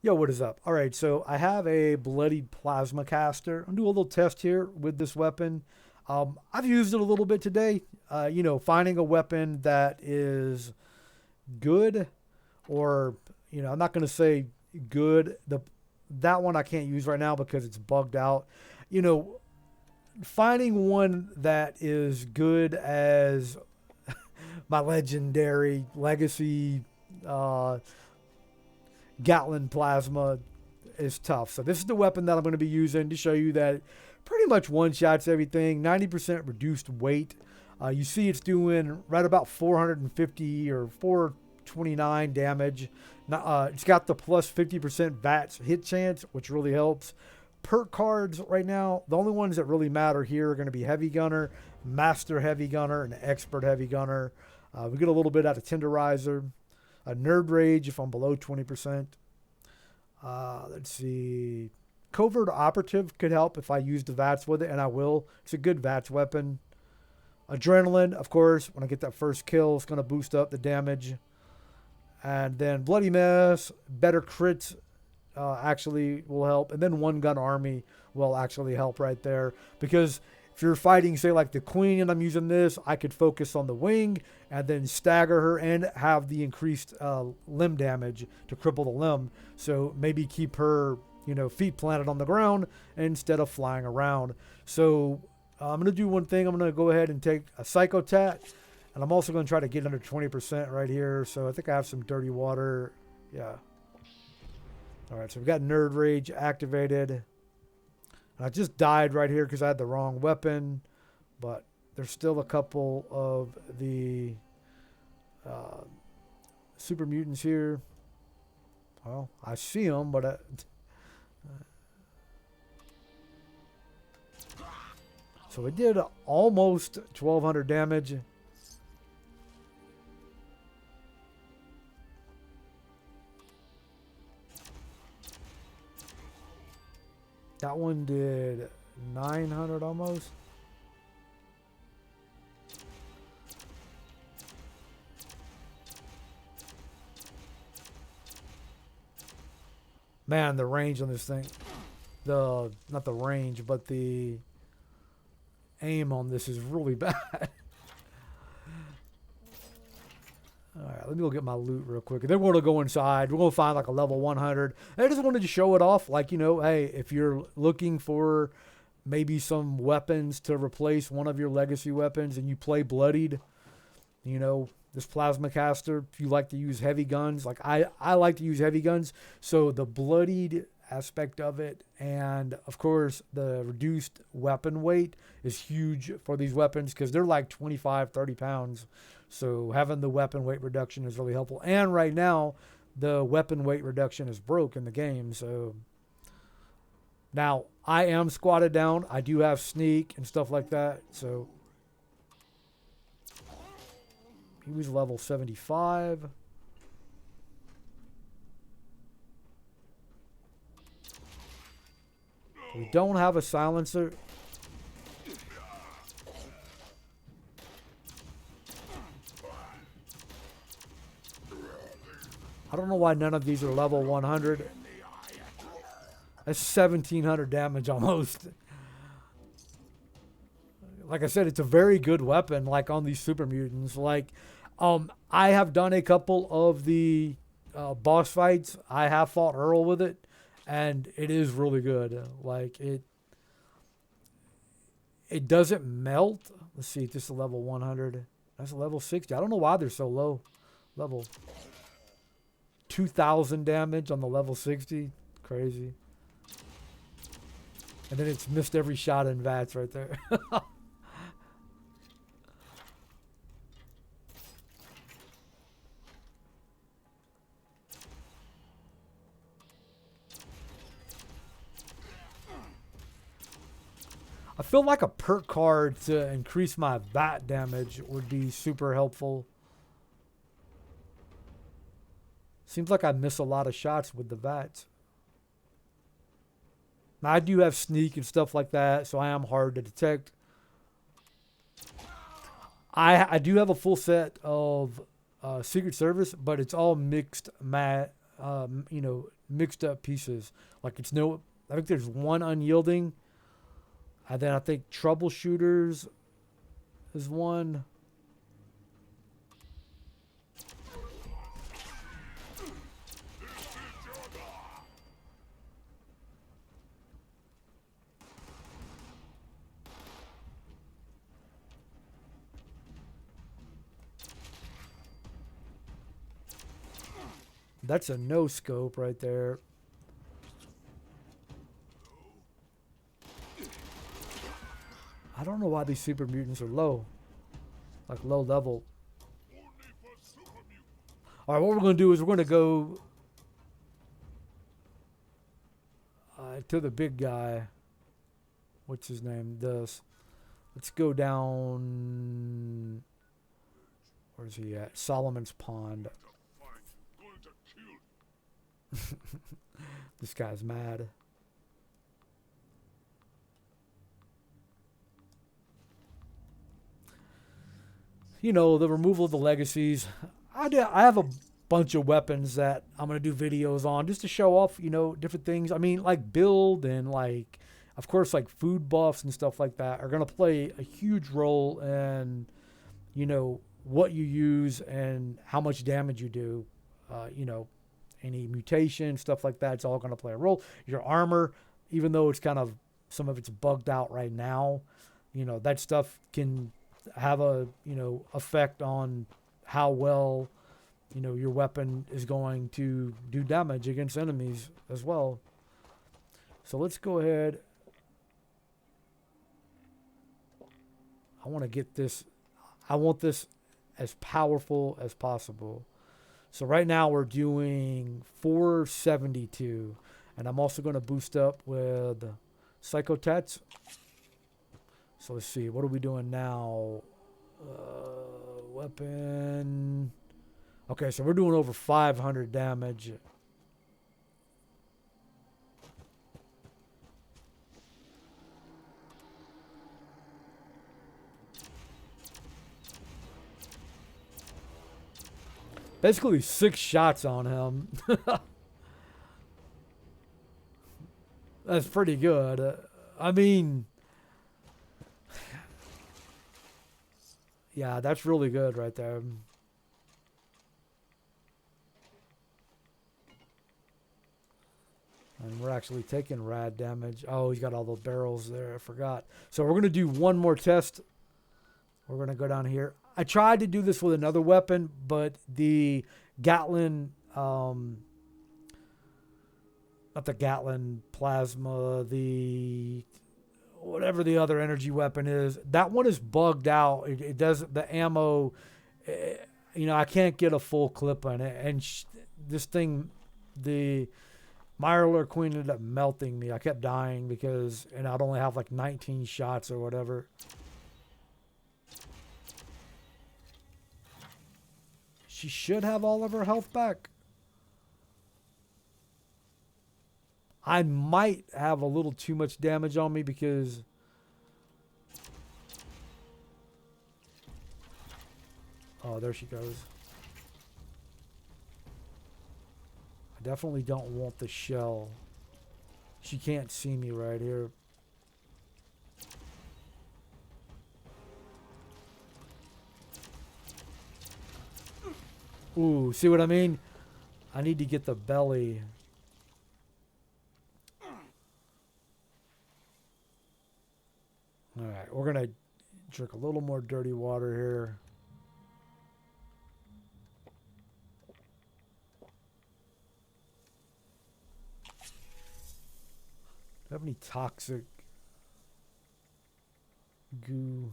Yo, what is up? All right, so I have a bloodied plasma caster. I'm doing a little test here with this weapon. I've used it a little bit today. Finding a weapon that is good, or I'm not going to say good. That one I can't use right now because it's bugged out. You know, Finding one that is good as my legendary legacy uh, Gatlin plasma is tough. So this is the weapon that I'm going to be using to show you that pretty much one-shots everything. 90% reduced weight. You see it's doing right about 450 or 429 damage. It's got the plus 50% VATS hit chance, which really helps. Perk cards right now, the only ones that really matter here are going to be Heavy Gunner, Master Heavy Gunner, and Expert Heavy Gunner. We get a little bit out of Tenderizer. A Nerd Rage if I'm below 20%. Let's see. Covert Operative could help if I use the VATS with it, and I will. It's a good VATS weapon. Adrenaline, of course, when I get that first kill, it's going to boost up the damage. And then Bloody Mess, better crits actually will help. And then One Gun Army will actually help right there. Because if you're fighting, say, like the Queen and I'm using this, I could focus on the wing and then stagger her and have the increased limb damage to cripple the limb. So maybe keep her, feet planted on the ground instead of flying around. So I'm going to do one thing. I'm going to go ahead and take a Psycho Tat. And I'm also going to try to get under 20% right here. So I think I have some Dirty Water. Yeah. All right, so we've got Nerd Rage activated. I just died right here because I had the wrong weapon, but there's still a couple of the super mutants here. Well, I see them, but so it did almost 1,200 damage. That one did 900 almost. Man, the range on this thing. Not the range, but the aim on this is really bad. Alright, let me go get my loot real quick. Then we're going to go inside. We're going to find like a level 100. I just wanted to show it off. Like, hey, if you're looking for maybe some weapons to replace one of your legacy weapons and you play Bloodied, this plasma caster, if you like to use heavy guns, like I like to use heavy guns. So the Bloodied aspect of it and, of course, the reduced weapon weight is huge for these weapons because they're like 25, 30 pounds. So having the weapon weight reduction is really helpful. And right now, the weapon weight reduction is broke in the game. So now I am squatted down. I do have sneak and stuff like that. So he was level 75. We don't have a silencer. I don't know why none of these are level 100. That's 1,700 damage almost. Like I said, it's a very good weapon, like on these super mutants. Like, I have done a couple of the boss fights. I have fought Earl with it, and it is really good. Like, it doesn't melt. Let's see, this is level 100. That's a level 60. I don't know why they're so low. Level 2,000 damage on the level 60. Crazy. And then it's missed every shot in VATS right there. I feel like a perk card to increase my VAT damage would be super helpful. Seems like I miss a lot of shots with the VATs. Now, I do have sneak and stuff like that, so I am hard to detect. I do have a full set of Secret Service, but it's all mixed you know, mixed up pieces. Like it's no, I think there's one unyielding, and then I think troubleshooters is one. That's a no scope right there. I don't know why these super mutants are low. Like low level. Alright, what we're going to do is we're going to go to the big guy. What's his name? Let's go down. Where's he at? Solomon's Pond. This guy's mad. You know, the removal of the legacies. I have a bunch of weapons that I'm going to do videos on just to show off, you know, different things. I mean, like build and like, of course, like food buffs and stuff like that are going to play a huge role in, you know, what you use and how much damage you do. You know, any mutation, stuff like that, it's all going to play a role. Your armor, even though it's kind of, some of it's bugged out right now, you know, that stuff can have a, you know, effect on how well, you know, your weapon is going to do damage against enemies as well. So let's go ahead. I want to get this, I want this as powerful as possible. So right now we're doing 472, and I'm also going to boost up with Psychotats. So let's see, what are we doing now? Weapon. Okay, so we're doing over 500 damage. Basically 6 shots on him. That's pretty good. I mean, yeah, that's really good right there. And we're actually taking rad damage. Oh, he's got all the barrels there. I forgot. So we're going to do one more test. We're going to go down here. I tried to do this with another weapon, but the Gatlin, not the Gatlin plasma, the whatever the other energy weapon is, that one is bugged out. It doesn't, the ammo, you know, I can't get a full clip on it. And this thing, the Mirelurk Queen ended up melting me. I kept dying because, and I'd only have like 19 shots or whatever. She should have all of her health back. I might have a little too much damage on me because oh, there she goes. I definitely don't want the shell. She can't see me right here. Ooh, see what I mean? I need to get the belly. Alright, we're going to drink a little more dirty water here. Do I have any toxic goo?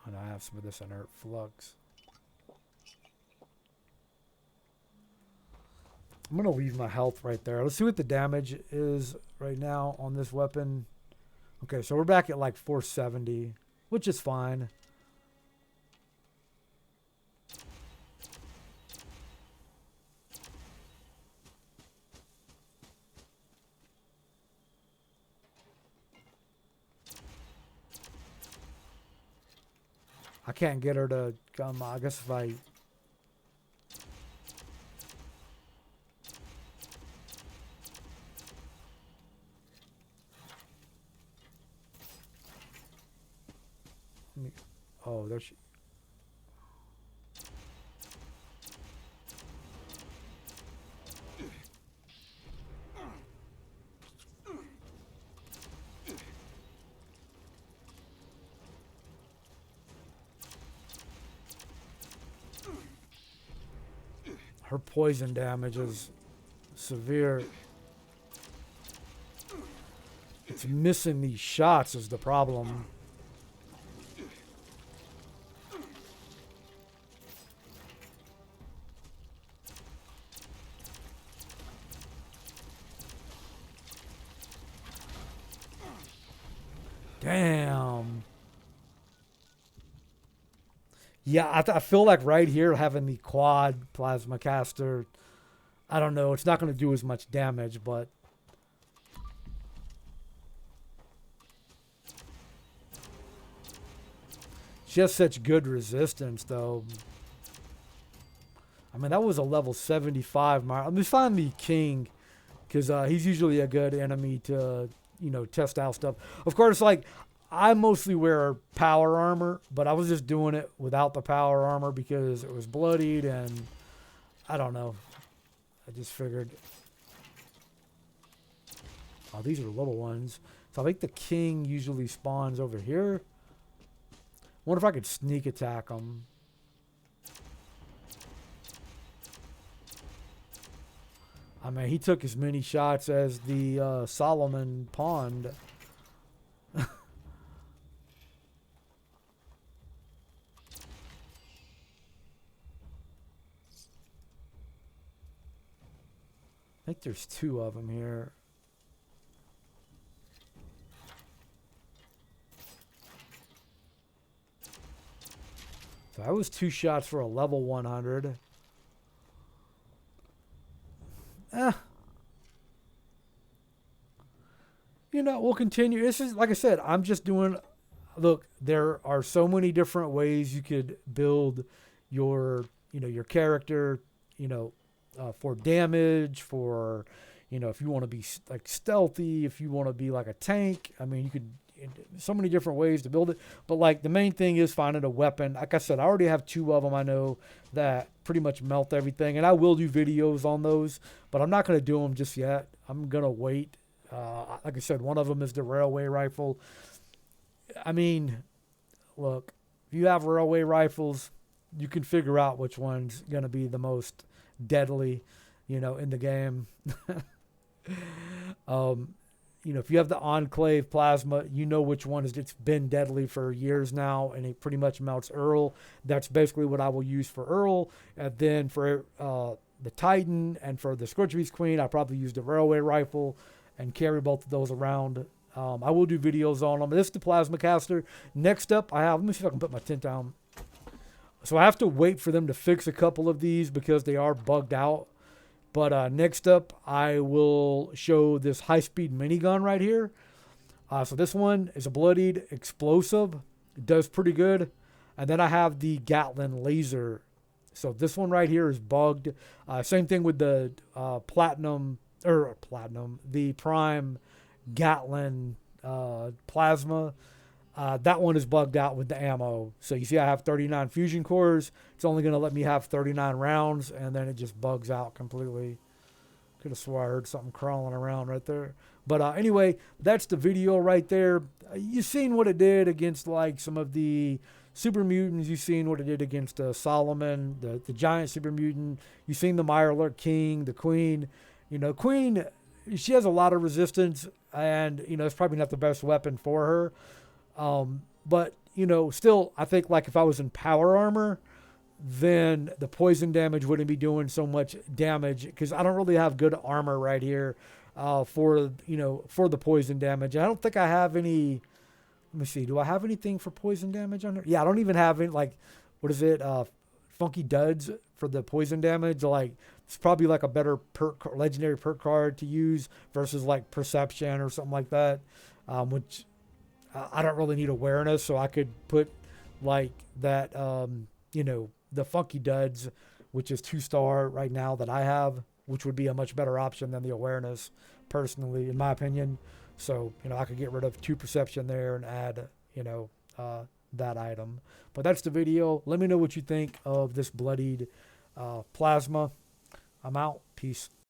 And I have some of this inert flux. I'm going to leave my health right there. Let's see what the damage is right now on this weapon. Okay, so we're back at like 470, which is fine. I can't get her to come. I guess if I... Oh, there she... Her poison damage is severe. It's missing these shots is the problem. Damn. Yeah, I feel like right here having the quad plasma caster, I don't know, it's not going to do as much damage, but she has such good resistance, though. I mean, that was a level 75 mark. Let me find the king, because he's usually a good enemy to, you know, test out stuff. Of course, like, I mostly wear power armor, but I was just doing it without the power armor because it was bloodied, and I don't know. I just figured. Oh, these are little ones. So I think the king usually spawns over here. Wonder if I could sneak attack him. I mean, he took as many shots as the Solomon Pond. I think there's two of them here. So that was 2 shots for a level 100. You know, we'll continue. This is, like I said, I'm just doing... Look, there are so many different ways you could build your, you know, your character, you know, for damage, for, you know, if you want to be like stealthy, if you want to be like a tank. I mean, you could, so many different ways to build it. But like the main thing is finding a weapon. Like I said, I already have 2 of them I know that pretty much melt everything. And I will do videos on those, but I'm not going to do them just yet. I'm going to wait. Like I said, one of them is the railway rifle. I mean, look, if you have railway rifles, you can figure out which one's going to be the most deadly, you know, in the game. You know, if you have the Enclave plasma, you know which one is. It's been deadly for years now, and it pretty much melts Earl. That's basically what I will use for Earl. And then for the Titan and for the Scorchbeast Queen, I probably use the railway rifle and carry both of those around. I will do videos on them. This is the plasma caster. Next up, I have, let me see if I can put my tent down. So I have to wait for them to fix a couple of these because they are bugged out. But next up, I will show this high-speed minigun right here. So this one is a Bloodied explosive. It does pretty good. And then I have the Gatling laser. So this one right here is bugged. Same thing with the the Prime Gatling plasma. That one is bugged out with the ammo. So you see I have 39 fusion cores. It's only going to let me have 39 rounds, and then it just bugs out completely. Could have swore I heard something crawling around right there. But anyway, that's the video right there. You've seen what it did against like some of the super mutants. You've seen what it did against Solomon, the giant super mutant. You've seen the Mirelurk King, the Queen. You know, Queen, she has a lot of resistance, and, you know, it's probably not the best weapon for her. But, you know, still, I think like if I was in power armor, then the poison damage wouldn't be doing so much damage because I don't really have good armor right here for, you know, for the poison damage. I don't think I have any. Let me see. Do I have anything for poison damage on there? Yeah, I don't even have any, like, what is it? Funky Duds for the poison damage. Like, it's probably like a better perk, legendary perk card to use versus like Perception or something like that, which I don't really need awareness, so I could put like that, you know, the Funky Duds, which is 2-star right now that I have, which would be a much better option than the awareness, personally, in my opinion. So, you know, I could get rid of 2 perception there and add, you know, that item. But that's the video. Let me know what you think of this bloodied plasma. I'm out. Peace.